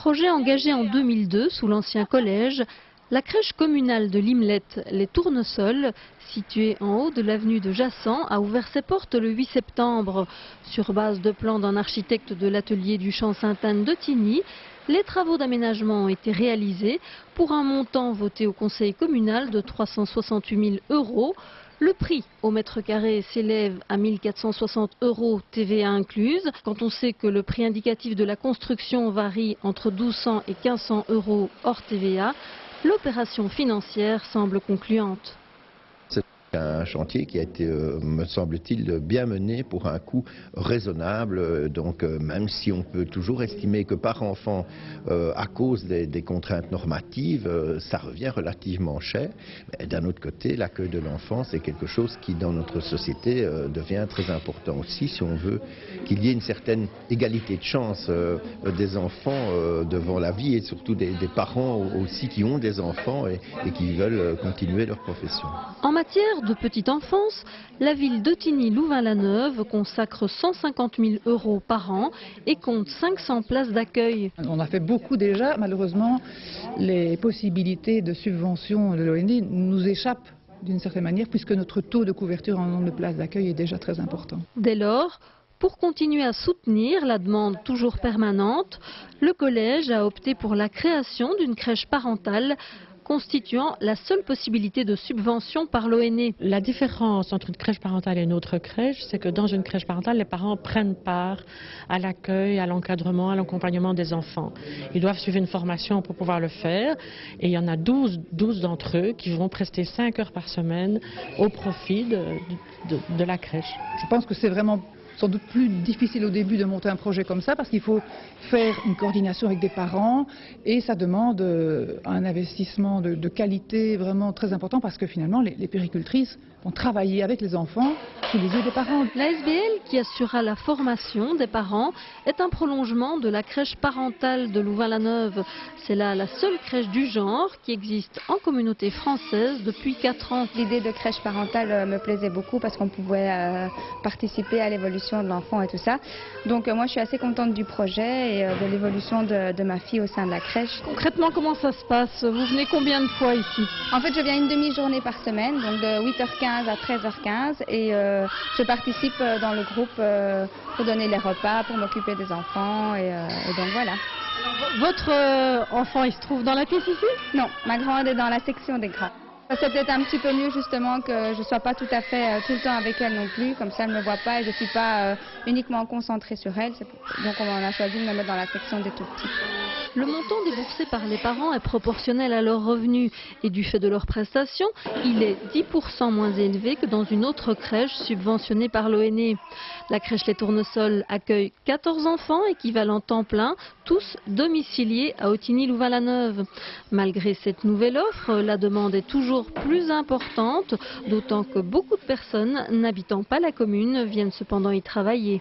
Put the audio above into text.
projet engagé en 2002 sous l'ancien collège, la crèche communale de Limlette, les Tournesols, située en haut de l'avenue de Jassan, a ouvert ses portes le 8 septembre. Sur base de plans d'un architecte de l'atelier du Champ Sainte-Anne de Tigny, les travaux d'aménagement ont été réalisés pour un montant voté au conseil communal de 368 000 €. Le prix au mètre carré s'élève à 1 460 €, TVA incluse. Quand on sait que le prix indicatif de la construction varie entre 1 200 et 1 500 € hors TVA, l'opération financière semble concluante. C'est un chantier qui a été, me semble-t-il, bien mené pour un coût raisonnable. Donc même si on peut toujours estimer que par enfant, à cause des contraintes normatives, ça revient relativement cher. D'un autre côté, l'accueil de l'enfant, c'est quelque chose qui, dans notre société, devient très important aussi, si on veut qu'il y ait une certaine égalité de chance des enfants devant la vie, et surtout des parents aussi qui ont des enfants et qui veulent continuer leur profession. En matière de petite enfance, la ville de Tigny-Louvain-la-Neuve consacre 150 000 € par an et compte 500 places d'accueil. On a fait beaucoup déjà. Malheureusement, les possibilités de subvention de l'OND nous échappent d'une certaine manière, puisque notre taux de couverture en nombre de places d'accueil est déjà très important. Dès lors, pour continuer à soutenir la demande toujours permanente, le collège a opté pour la création d'une crèche parentale constituant la seule possibilité de subvention par l'ONE. La différence entre une crèche parentale et une autre crèche, c'est que dans une crèche parentale, les parents prennent part à l'accueil, à l'encadrement, à l'accompagnement des enfants. Ils doivent suivre une formation pour pouvoir le faire, et il y en a 12 d'entre eux qui vont prester 5 heures par semaine au profit de la crèche. Je pense que c'est vraiment sans doute plus difficile au début de monter un projet comme ça, parce qu'il faut faire une coordination avec des parents, et ça demande un investissement de qualité vraiment très important, parce que finalement les puéricultrices vont travailler avec les enfants sous les yeux des parents. La SBL, qui assurera la formation des parents, est un prolongement de la crèche parentale de Louvain-la-Neuve. C'est là la seule crèche du genre qui existe en communauté française depuis 4 ans. L'idée de crèche parentale me plaisait beaucoup, parce qu'on pouvait participer à l'évolution de l'enfant et tout ça. Donc moi je suis assez contente du projet et de l'évolution de ma fille au sein de la crèche. Concrètement, comment ça se passe? Vous venez combien de fois ici? En fait, je viens une demi-journée par semaine, donc de 8h15 à 13h15, et je participe dans le groupe pour donner les repas, pour m'occuper des enfants, et donc voilà. Votre enfant, il se trouve dans la pièce ici? Non, ma grande est dans la section des grands. C'est peut-être un petit peu mieux justement que je ne sois pas tout à fait tout le temps avec elle non plus, comme ça elle ne me voit pas et je ne suis pas uniquement concentrée sur elle. Donc on a choisi de me mettre dans la section des tout petits. Le montant déboursé par les parents est proportionnel à leurs revenus et du fait de leurs prestations, il est 10% moins élevé que dans une autre crèche subventionnée par l'ONE. La crèche Les Tournesols accueille 14 enfants équivalent temps plein, tous domiciliés à Ottigny-Louvain-la-Neuve. Malgré cette nouvelle offre, la demande est toujours plus importante, d'autant que beaucoup de personnes n'habitant pas la commune viennent cependant y travailler.